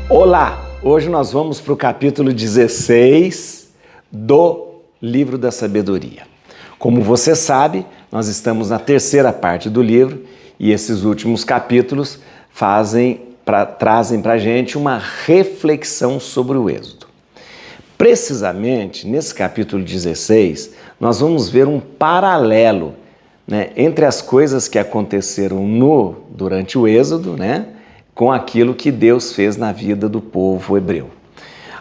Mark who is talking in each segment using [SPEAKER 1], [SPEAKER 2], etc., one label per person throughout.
[SPEAKER 1] Olá! Hoje nós vamos para o capítulo 16 do Livro da Sabedoria. Como você sabe, nós estamos na terceira parte do livro e esses últimos capítulos trazem para a gente uma reflexão sobre o Êxodo. Precisamente nesse capítulo 16, nós vamos ver um paralelo, entre as coisas que aconteceram durante o Êxodo, com aquilo que Deus fez na vida do povo hebreu.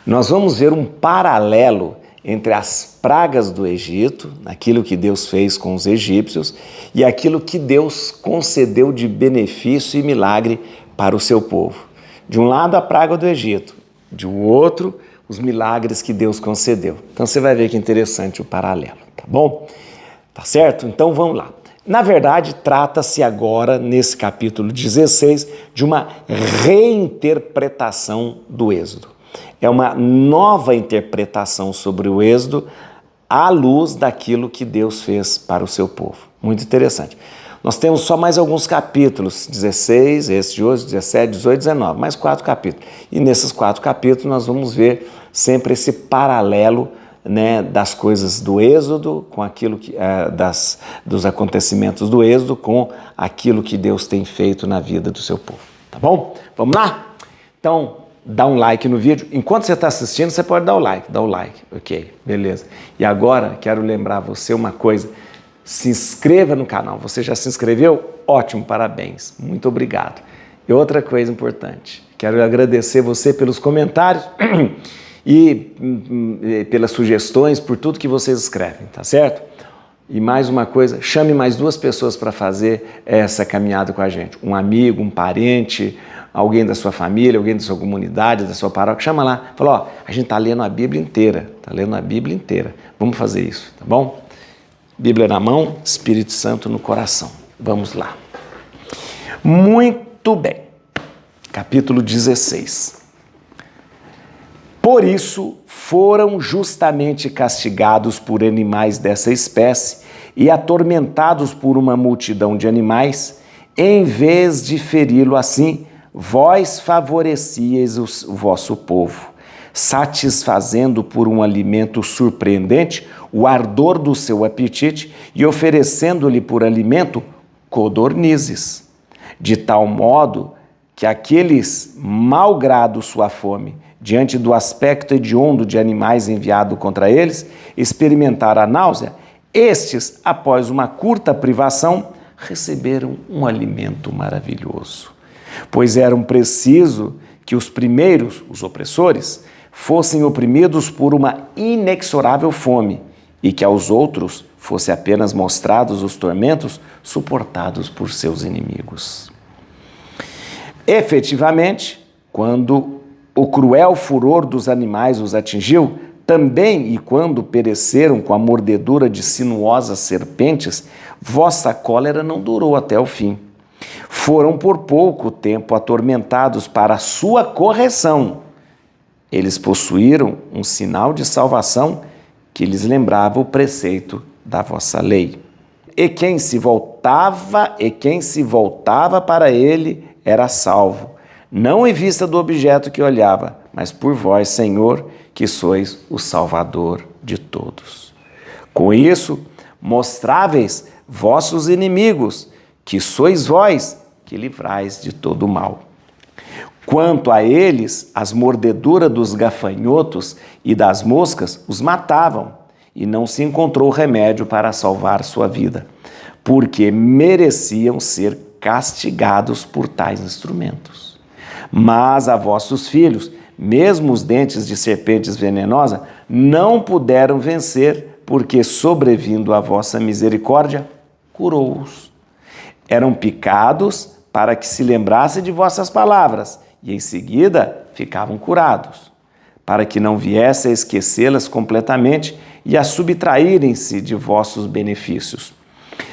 [SPEAKER 1] Nós vamos ver um paralelo entre as pragas do Egito, aquilo que Deus fez com os egípcios, e aquilo que Deus concedeu de benefício e milagre para o seu povo. De um lado, a praga do Egito, de um outro, os milagres que Deus concedeu. Então você vai ver que interessante o paralelo, tá bom? Tá certo? Então vamos lá. Na verdade, trata-se agora, nesse capítulo 16, de uma reinterpretação do Êxodo. É uma nova interpretação sobre o Êxodo à luz daquilo que Deus fez para o seu povo. Muito interessante. Nós temos só mais alguns capítulos, 16, esse de hoje, 17, 18, 19, mais 4 capítulos. E nesses 4 capítulos nós vamos ver sempre esse paralelo das coisas do Êxodo, com aquilo dos acontecimentos do Êxodo, com aquilo que Deus tem feito na vida do seu povo. Tá bom? Vamos lá? Então, dá um like no vídeo. Enquanto você está assistindo, você pode dar o like. Dá o like. Ok, beleza. E agora, quero lembrar você uma coisa. Se inscreva no canal. Você já se inscreveu? Ótimo, parabéns. Muito obrigado. E outra coisa importante. Quero agradecer você pelos comentários e pelas sugestões, por tudo que vocês escrevem, tá certo? E mais uma coisa, chame mais 2 pessoas para fazer essa caminhada com a gente. Um amigo, um parente, alguém da sua família, alguém da sua comunidade, da sua paróquia, chama lá. Fala, a gente está lendo a Bíblia inteira, Vamos fazer isso, tá bom? Bíblia na mão, Espírito Santo no coração. Vamos lá. Muito bem. Capítulo 16. Por isso, foram justamente castigados por animais dessa espécie e atormentados por uma multidão de animais, em vez de feri-lo assim, vós favorecias o vosso povo, satisfazendo por um alimento surpreendente o ardor do seu apetite e oferecendo-lhe por alimento codornizes, de tal modo que aqueles, malgrado sua fome, diante do aspecto hediondo de animais enviado contra eles, experimentaram a náusea, estes, após uma curta privação, receberam um alimento maravilhoso. Pois era preciso que os primeiros, os opressores, fossem oprimidos por uma inexorável fome e que aos outros fosse apenas mostrados os tormentos suportados por seus inimigos. Efetivamente, quando o cruel furor dos animais os atingiu, também e quando pereceram com a mordedura de sinuosas serpentes, vossa cólera não durou até o fim. Foram por pouco tempo atormentados para a sua correção. Eles possuíram um sinal de salvação que lhes lembrava o preceito da vossa lei. E quem se voltava para ele era salvo, não em vista do objeto que olhava, mas por vós, Senhor, que sois o Salvador de todos. Com isso, mostráveis vossos inimigos, que sois vós que livrais de todo o mal. Quanto a eles, as mordeduras dos gafanhotos e das moscas os matavam, e não se encontrou remédio para salvar sua vida, porque mereciam ser castigados por tais instrumentos. Mas a vossos filhos, mesmo os dentes de serpentes venenosas, não puderam vencer, porque, sobrevindo a vossa misericórdia, curou-os. Eram picados para que se lembrasse de vossas palavras, e em seguida ficavam curados, para que não viesse a esquecê-las completamente e a subtraírem-se de vossos benefícios.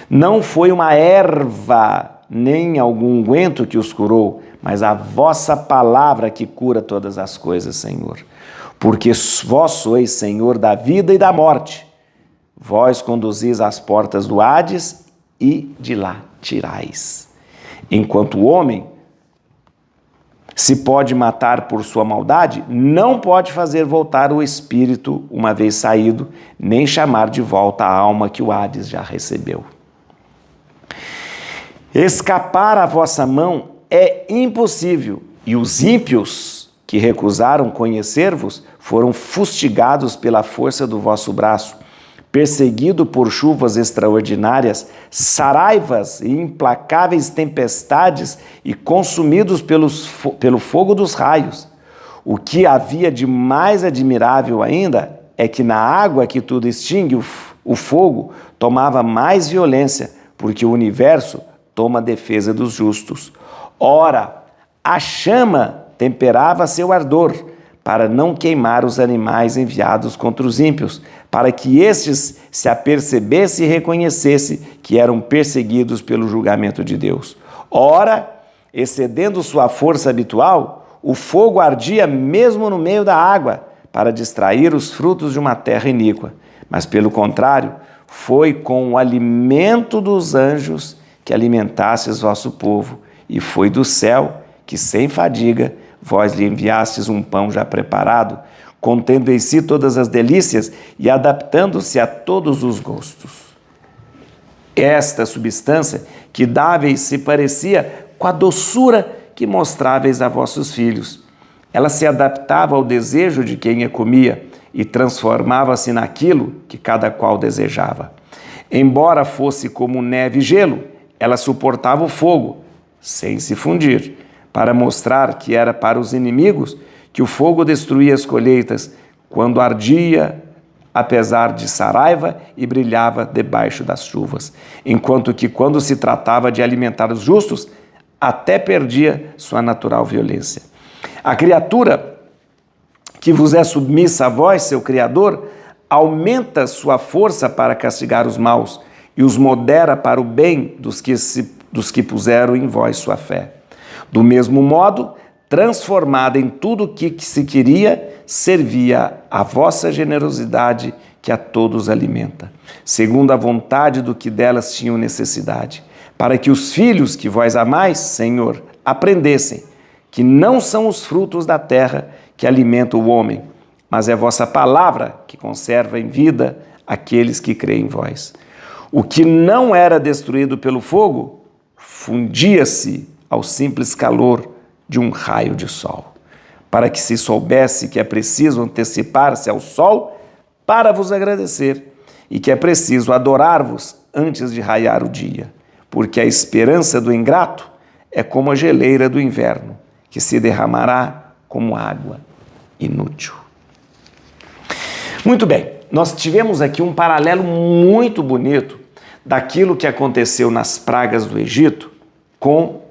[SPEAKER 1] Não foi uma erva, nem algum unguento que os curou, mas a vossa palavra que cura todas as coisas, Senhor. Porque vós sois Senhor da vida e da morte. Vós conduzis às portas do Hades e de lá tirais. Enquanto o homem se pode matar por sua maldade, não pode fazer voltar o espírito uma vez saído, nem chamar de volta a alma que o Hades já recebeu. Escapar à vossa mão é impossível, e os ímpios que recusaram conhecer-vos foram fustigados pela força do vosso braço, perseguido por chuvas extraordinárias, saraivas e implacáveis tempestades e consumidos pelo fogo dos raios. O que havia de mais admirável ainda é que na água que tudo extingue, o fogo tomava mais violência, porque o universo toma a defesa dos justos. Ora, a chama temperava seu ardor, para não queimar os animais enviados contra os ímpios, para que estes se apercebessem e reconhecessem que eram perseguidos pelo julgamento de Deus. Ora, excedendo sua força habitual, o fogo ardia mesmo no meio da água, para distrair os frutos de uma terra iníqua. Mas, pelo contrário, foi com o alimento dos anjos que alimentastes vosso povo, e foi do céu que, sem fadiga, vós lhe enviastes um pão já preparado, contendo em si todas as delícias e adaptando-se a todos os gostos. Esta substância que dáveis se parecia com a doçura que mostráveis a vossos filhos. Ela se adaptava ao desejo de quem a comia e transformava-se naquilo que cada qual desejava. Embora fosse como neve e gelo, ela suportava o fogo, sem se fundir, para mostrar que era para os inimigos que o fogo destruía as colheitas, quando ardia, apesar de saraiva, e brilhava debaixo das chuvas, enquanto que, quando se tratava de alimentar os justos, até perdia sua natural violência. A criatura que vos é submissa a vós, seu Criador, aumenta sua força para castigar os maus e os modera para o bem dos que puseram em vós sua fé. Do mesmo modo, transformada em tudo o que se queria, servia a vossa generosidade que a todos alimenta, segundo a vontade do que delas tinham necessidade, para que os filhos que vós amais, Senhor, aprendessem que não são os frutos da terra que alimentam o homem, mas é vossa palavra que conserva em vida aqueles que creem em vós. O que não era destruído pelo fogo, fundia-se ao simples calor de um raio de sol, para que se soubesse que é preciso antecipar-se ao sol para vos agradecer, e que é preciso adorar-vos antes de raiar o dia, porque a esperança do ingrato é como a geleira do inverno, que se derramará como água inútil. Muito bem, nós tivemos aqui um paralelo muito bonito daquilo que aconteceu nas pragas do Egito com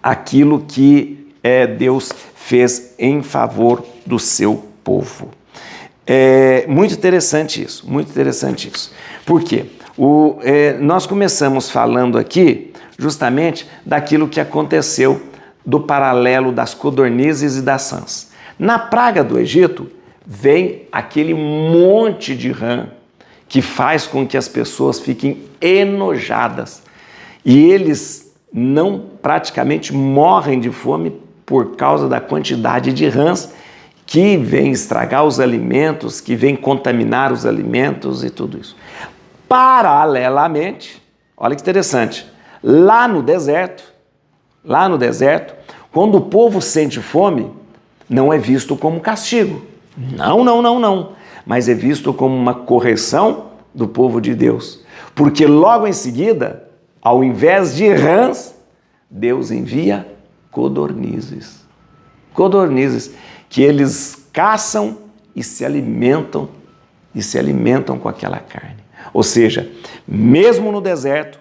[SPEAKER 1] aquilo que Deus fez em favor do seu povo. É muito interessante isso, muito interessante isso. Por quê? Nós começamos falando aqui justamente daquilo que aconteceu do paralelo das codornizes e das rãs. Na praga do Egito, vem aquele monte de rã que faz com que as pessoas fiquem enojadas. E eles praticamente morrem de fome por causa da quantidade de rãs que vem estragar os alimentos, que vem contaminar os alimentos e tudo isso. Paralelamente, olha que interessante, lá no deserto, quando o povo sente fome, não é visto como castigo. Não. Mas é visto como uma correção do povo de Deus. Porque logo em seguida, ao invés de rãs, Deus envia codornizes. Codornizes que eles caçam e se alimentam com aquela carne. Ou seja, mesmo no deserto,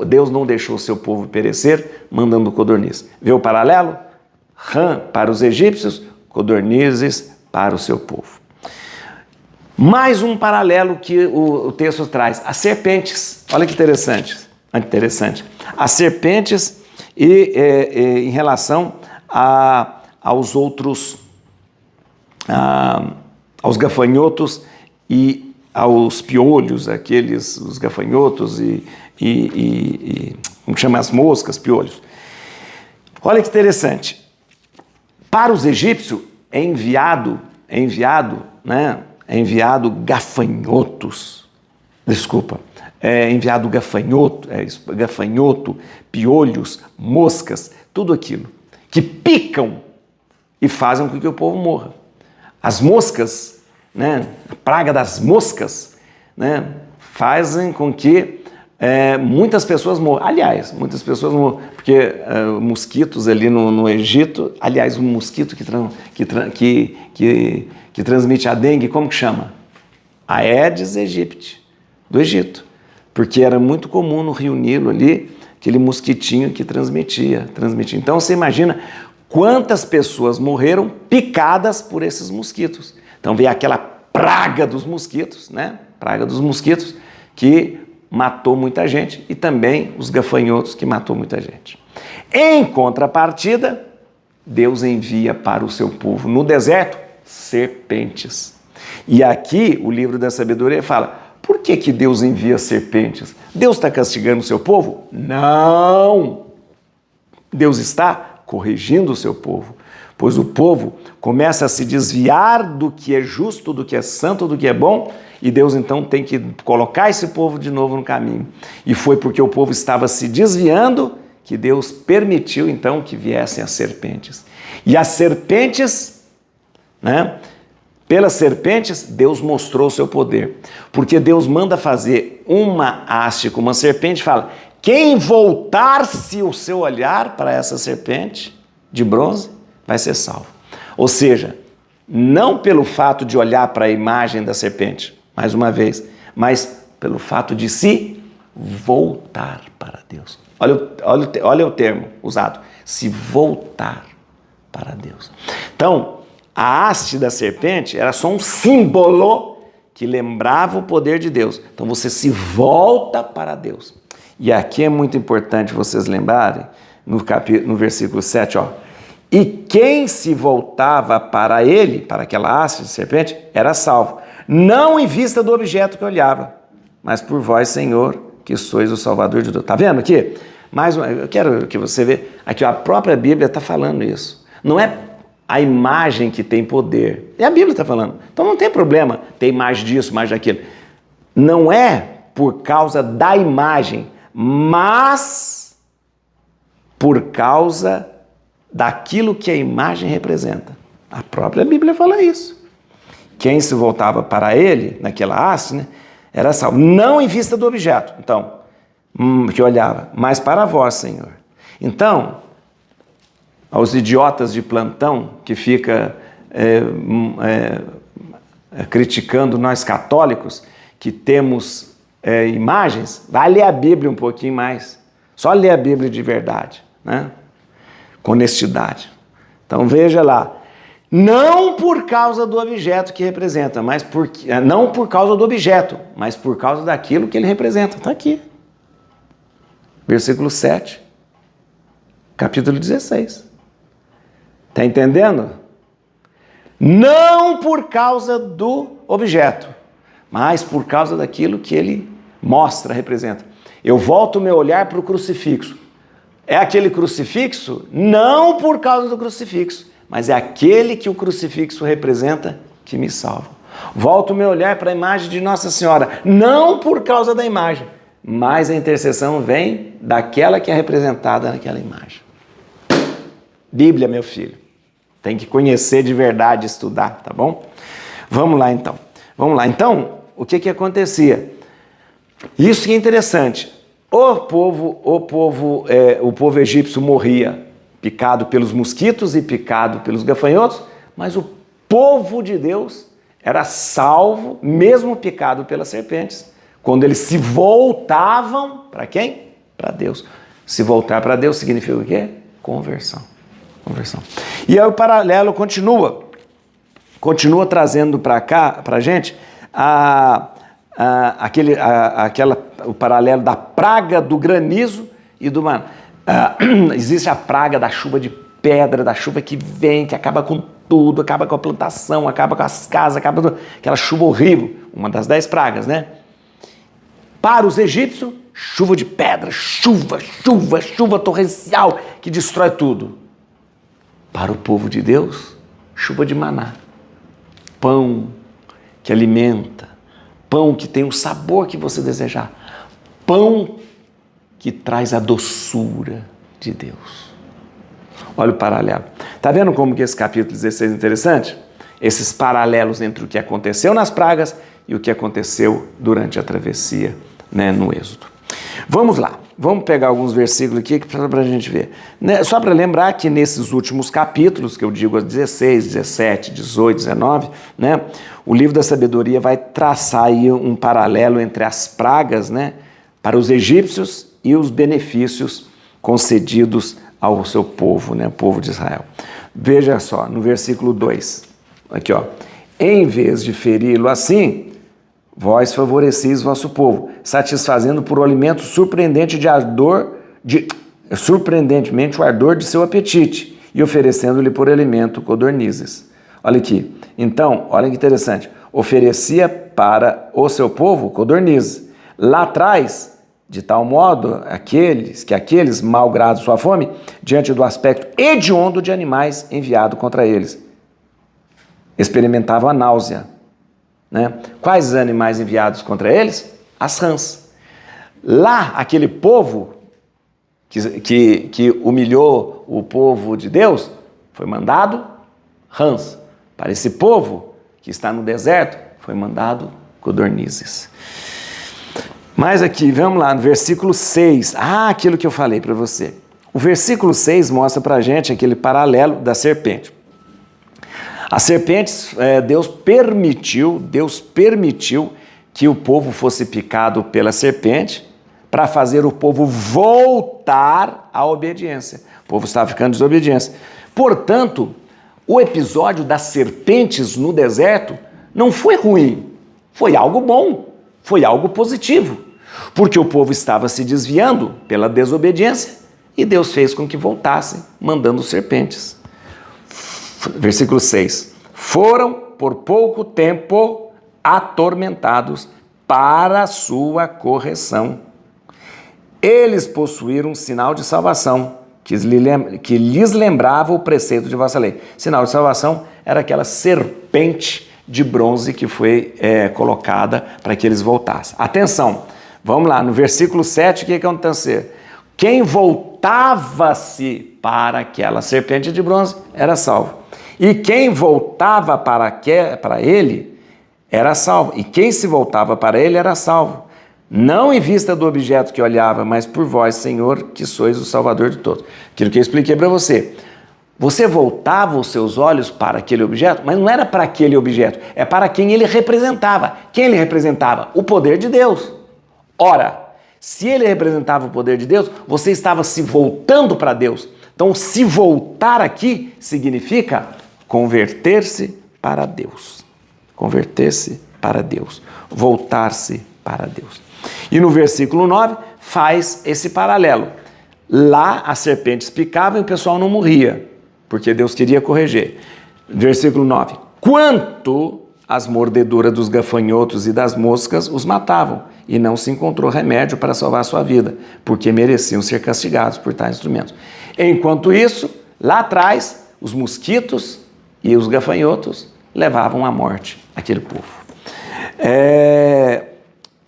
[SPEAKER 1] Deus não deixou o seu povo perecer, mandando codornizes. Vê o paralelo? Rã para os egípcios, codornizes para o seu povo. Mais um paralelo que o texto traz, as serpentes. Olha que interessante. As serpentes em relação aos outros, aos gafanhotos e aos piolhos, os gafanhotos e como chama, as moscas, piolhos. Olha que interessante. Para os egípcios é enviado gafanhotos. Desculpa. É enviado gafanhoto, piolhos, moscas, tudo aquilo que picam e fazem com que o povo morra. As moscas, né, a praga das moscas, né, fazem com que muitas pessoas morram. Aliás, muitas pessoas morram, porque mosquitos ali no Egito, aliás, um mosquito que transmite a dengue, como que chama? Aedes aegypti, do Egito. Porque era muito comum no Rio Nilo ali, aquele mosquitinho que transmitia. Então você imagina quantas pessoas morreram picadas por esses mosquitos. Então veio aquela praga dos mosquitos, né? Praga dos mosquitos que matou muita gente e também os gafanhotos que matou muita gente. Em contrapartida, Deus envia para o seu povo no deserto serpentes. E aqui o livro da sabedoria fala: por que Deus envia serpentes? Deus está castigando o seu povo? Não! Deus está corrigindo o seu povo, pois o povo começa a se desviar do que é justo, do que é santo, do que é bom, e Deus então tem que colocar esse povo de novo no caminho. E foi porque o povo estava se desviando que Deus permitiu então que viessem as serpentes. E as serpentes, né? Pelas serpentes, Deus mostrou o seu poder. Porque Deus manda fazer uma haste com uma serpente e fala: quem voltar-se o seu olhar para essa serpente de bronze vai ser salvo. Ou seja, não pelo fato de olhar para a imagem da serpente, mais uma vez, mas pelo fato de se voltar para Deus. Olha o termo usado: se voltar para Deus. Então, a haste da serpente era só um símbolo que lembrava o poder de Deus. Então você se volta para Deus. E aqui é muito importante vocês lembrarem, no versículo 7, ó. E quem se voltava para ele, para aquela haste de serpente, era salvo. Não em vista do objeto que olhava, mas por vós, Senhor, que sois o Salvador de Deus. Está vendo aqui? Eu quero que você veja. Aqui a própria Bíblia está falando isso. Não é a imagem que tem poder. É a Bíblia que está falando. Então não tem problema ter imagem disso, imagem daquilo. Não é por causa da imagem, mas por causa daquilo que a imagem representa. A própria Bíblia fala isso. Quem se voltava para ele, naquela haste, né, era salvo. Não em vista do objeto, então, que olhava, mas para vós, Senhor. Então, aos idiotas de plantão que fica criticando nós católicos que temos imagens, vai ler a Bíblia um pouquinho mais. Só ler a Bíblia de verdade, né? Com honestidade. Então veja lá, não por causa do objeto que representa, não por causa do objeto, mas por causa daquilo que ele representa. Está aqui. Versículo 7, capítulo 16. Está entendendo? Não por causa do objeto, mas por causa daquilo que ele mostra, representa. Eu volto o meu olhar para o crucifixo. É aquele crucifixo? Não por causa do crucifixo, mas é aquele que o crucifixo representa que me salva. Volto o meu olhar para a imagem de Nossa Senhora, não por causa da imagem, mas a intercessão vem daquela que é representada naquela imagem. Bíblia, meu filho. Tem que conhecer de verdade, estudar, tá bom? Vamos lá então. Então, o que acontecia? Isso que é interessante. O povo egípcio morria picado pelos mosquitos e picado pelos gafanhotos, mas o povo de Deus era salvo, mesmo picado pelas serpentes, quando eles se voltavam para quem? Para Deus. Se voltar para Deus significa o quê? Conversão. E aí o paralelo continua trazendo para cá, para a gente, o paralelo da praga do granizo e do mar. Existe a praga da chuva de pedra, da chuva que vem, que acaba com tudo, acaba com a plantação, acaba com as casas, acaba com aquela chuva horrível, uma das 10 pragas, né? Para os egípcios chuva de pedra, chuva torrencial que destrói tudo. Para o povo de Deus, chuva de maná, pão que alimenta, pão que tem o sabor que você desejar, pão que traz a doçura de Deus. Olha o paralelo. Está vendo como que esse capítulo 16 é interessante? Esses paralelos entre o que aconteceu nas pragas e o que aconteceu durante a travessia, né, no Êxodo. Vamos lá, vamos pegar alguns versículos aqui para a gente ver. Só para lembrar que nesses últimos capítulos, que eu digo 16, 17, 18, 19, né, o livro da sabedoria vai traçar aí um paralelo entre as pragas, né, para os egípcios e os benefícios concedidos ao seu povo, né, o povo de Israel. Veja só, no versículo 2, aqui ó, em vez de feri-lo assim, vós favoreceis vosso povo, satisfazendo por alimento surpreendentemente o ardor de seu apetite e oferecendo-lhe por alimento codornizes. Olha aqui, então, olha que interessante, oferecia para o seu povo codornizes. Lá atrás, de tal modo que aqueles, malgrado sua fome, diante do aspecto hediondo de animais enviado contra eles, experimentavam a náusea. Né? Quais animais enviados contra eles? As rãs. Lá, aquele povo que humilhou o povo de Deus, foi mandado rãs. Para esse povo que está no deserto, foi mandado codornizes. Mas aqui, vamos lá, no versículo 6. Aquilo que eu falei para você. O versículo 6 mostra para a gente aquele paralelo da serpente. As serpentes, Deus permitiu que o povo fosse picado pela serpente para fazer o povo voltar à obediência. O povo estava ficando desobediente. Portanto, o episódio das serpentes no deserto não foi ruim, foi algo bom, foi algo positivo, porque o povo estava se desviando pela desobediência e Deus fez com que voltassem, mandando serpentes. Versículo 6. Foram por pouco tempo atormentados para a sua correção. Eles possuíram um sinal de salvação, que lhes lembrava o preceito de vossa lei. Sinal de salvação era aquela serpente de bronze que foi colocada para que eles voltassem. Atenção, vamos lá, no versículo 7, o que aconteceu? Quem voltava-se para aquela serpente de bronze era salvo. E quem voltava para ele era salvo. E quem se voltava para ele era salvo. Não em vista do objeto que olhava, mas por vós, Senhor, que sois o Salvador de todos. Aquilo que eu expliquei para você. Você voltava os seus olhos para aquele objeto, mas não era para aquele objeto, é para quem ele representava. Quem ele representava? O poder de Deus. Ora, se ele representava o poder de Deus, você estava se voltando para Deus. Então, se voltar aqui significa converter-se para Deus. Converter-se para Deus. Voltar-se para Deus. E no versículo 9 faz esse paralelo. Lá as serpentes picavam e o pessoal não morria, porque Deus queria corrigir. Versículo 9. Quanto as mordeduras dos gafanhotos e das moscas os matavam, e não se encontrou remédio para salvar a sua vida, porque mereciam ser castigados por tais instrumentos. Enquanto isso, lá atrás, os mosquitos e os gafanhotos levavam à morte aquele povo.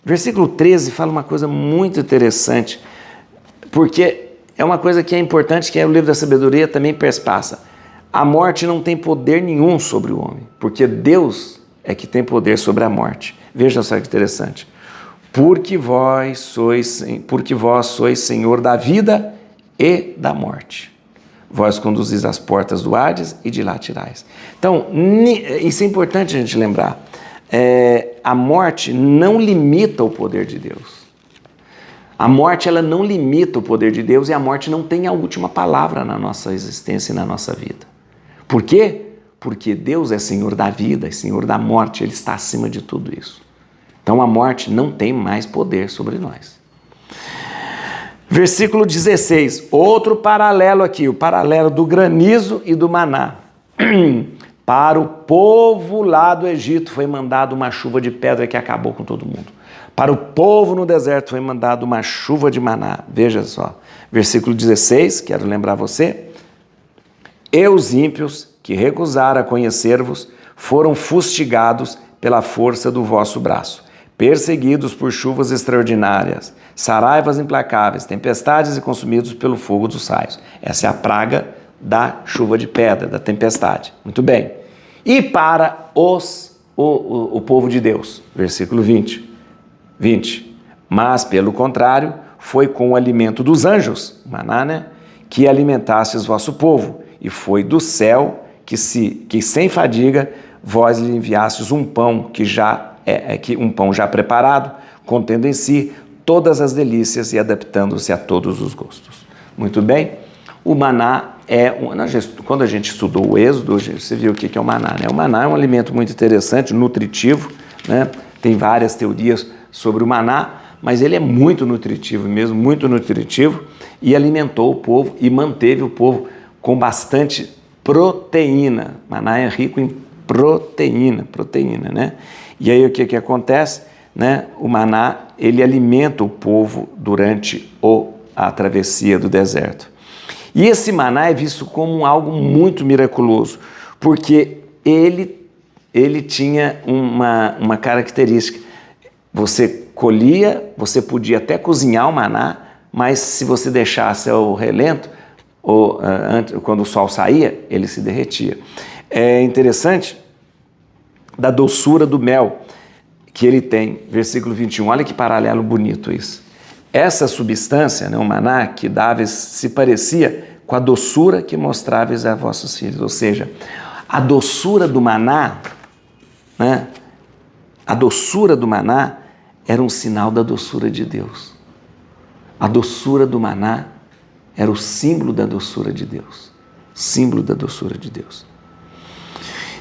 [SPEAKER 1] Versículo 13 fala uma coisa muito interessante, porque é uma coisa que é importante, que o livro da sabedoria também perspassa. A morte não tem poder nenhum sobre o homem, porque Deus é que tem poder sobre a morte. Veja só que interessante. Porque vós sois Senhor da vida e da morte. Vós conduzis as portas do Hades e de lá tirais. Então, isso é importante a gente lembrar. A morte não limita o poder de Deus. A morte, ela não limita o poder de Deus, e a morte não tem a última palavra na nossa existência e na nossa vida. Por quê? Porque Deus é Senhor da vida, é Senhor da morte, Ele está acima de tudo isso. Então a morte não tem mais poder sobre nós. Versículo 16, outro paralelo aqui, o paralelo do granizo e do maná. Para o povo lá do Egito foi mandada uma chuva de pedra que acabou com todo mundo. Para o povo no deserto foi mandado uma chuva de maná. Veja só, versículo 16, quero lembrar você. E os ímpios que recusaram a conhecer-vos foram fustigados pela força do vosso braço, perseguidos por chuvas extraordinárias, saraivas implacáveis, tempestades e consumidos pelo fogo dos raios. Essa é a praga da chuva de pedra, da tempestade. Muito bem. E para o povo de Deus, versículo 20. Mas, pelo contrário, foi com o alimento dos anjos, maná, né, que alimentastes vosso povo, e foi do céu que sem fadiga vós lhe enviastes um pão um pão já preparado, contendo em si todas as delícias e adaptando-se a todos os gostos. Muito bem? O maná quando a gente estudou o Êxodo, você viu o que é o maná, né? O maná é um alimento muito interessante, nutritivo, né? Tem várias teorias sobre o maná, mas ele é muito nutritivo mesmo, muito nutritivo, e alimentou o povo e manteve o povo com bastante proteína. Maná é rico em proteína, né? E aí o que acontece, né? O maná, ele alimenta o povo durante a travessia do deserto. E esse maná é visto como algo muito miraculoso, porque ele tinha uma característica. Você colhia, você podia até cozinhar o maná, mas se você deixasse ao relento, quando o sol saía, ele se derretia. É interessante da doçura do mel que ele tem, versículo 21, olha que paralelo bonito isso. Essa substância, né, o maná que dáveis, se parecia com a doçura que mostráveis a vossos filhos, ou seja, a doçura do maná, né, a doçura do maná era um sinal da doçura de Deus. A doçura do maná era o símbolo da doçura de Deus. Símbolo da doçura de Deus.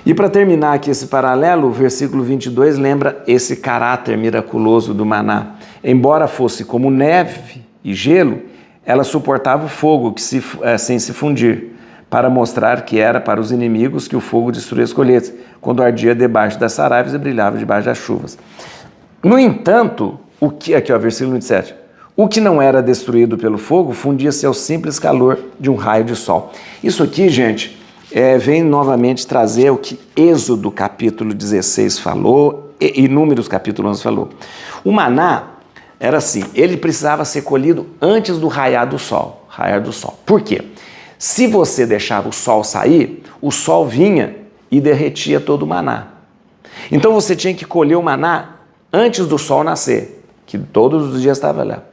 [SPEAKER 1] E para terminar aqui esse paralelo, o versículo 22 lembra esse caráter miraculoso do maná. Embora fosse como neve e gelo, ela suportava o fogo sem se fundir, para mostrar que era para os inimigos que o fogo destruía as colheitas, quando ardia debaixo das saraivas e brilhava debaixo das chuvas. No entanto, versículo 27, o que não era destruído pelo fogo fundia-se ao simples calor de um raio de sol. Isso aqui, gente, vem novamente trazer o que Êxodo capítulo 16 falou e Números capítulo 11 falou. O maná era assim, ele precisava ser colhido antes do raiar do sol. Por quê? Se você deixava o sol sair, o sol vinha e derretia todo o maná. Então você tinha que colher o maná antes do sol nascer, que todos os dias estava lá.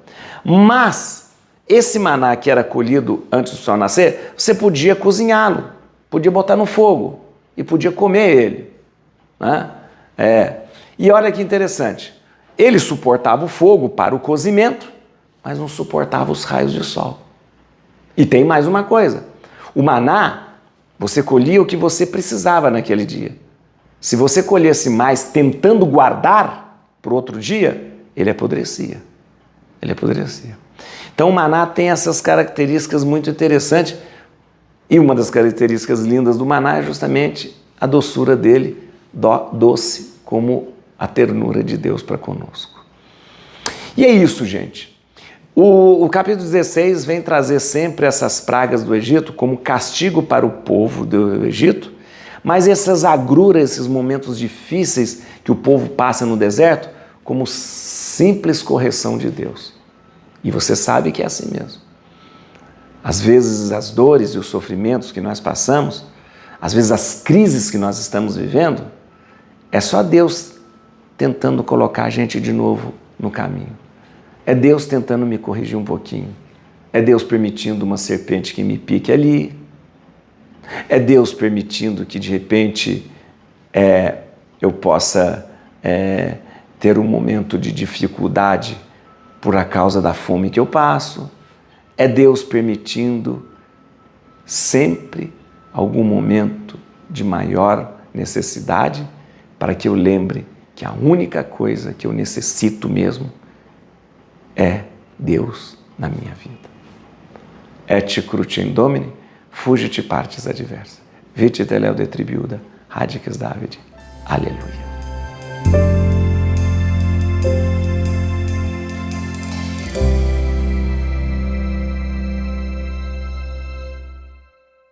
[SPEAKER 1] Mas esse maná que era colhido antes do sol nascer, você podia cozinhá-lo, podia botar no fogo e podia comer ele, né? E olha que interessante, ele suportava o fogo para o cozimento, mas não suportava os raios de sol. E tem mais uma coisa, o maná, você colhia o que você precisava naquele dia. Se você colhesse mais tentando guardar para o outro dia, ele apodrecia. Então o maná tem essas características muito interessantes, e uma das características lindas do maná é justamente a doçura dele, doce como a ternura de Deus para conosco. E é isso, gente. O capítulo 16 vem trazer sempre essas pragas do Egito como castigo para o povo do Egito, mas essas agruras, esses momentos difíceis que o povo passa no deserto, como simples correção de Deus. E você sabe que é assim mesmo. Às vezes as dores e os sofrimentos que nós passamos, às vezes as crises que nós estamos vivendo, é só Deus tentando colocar a gente de novo no caminho. É Deus tentando me corrigir um pouquinho. É Deus permitindo uma serpente que me pique ali. É Deus permitindo que de repente eu possa ter um momento de dificuldade por causa da fome que eu passo. É Deus permitindo sempre algum momento de maior necessidade para que eu lembre que a única coisa que eu necessito mesmo é Deus na minha vida. Et crucem Domini, fugit partes adversa. Vite teleo detribiuda, radices David. Aleluia.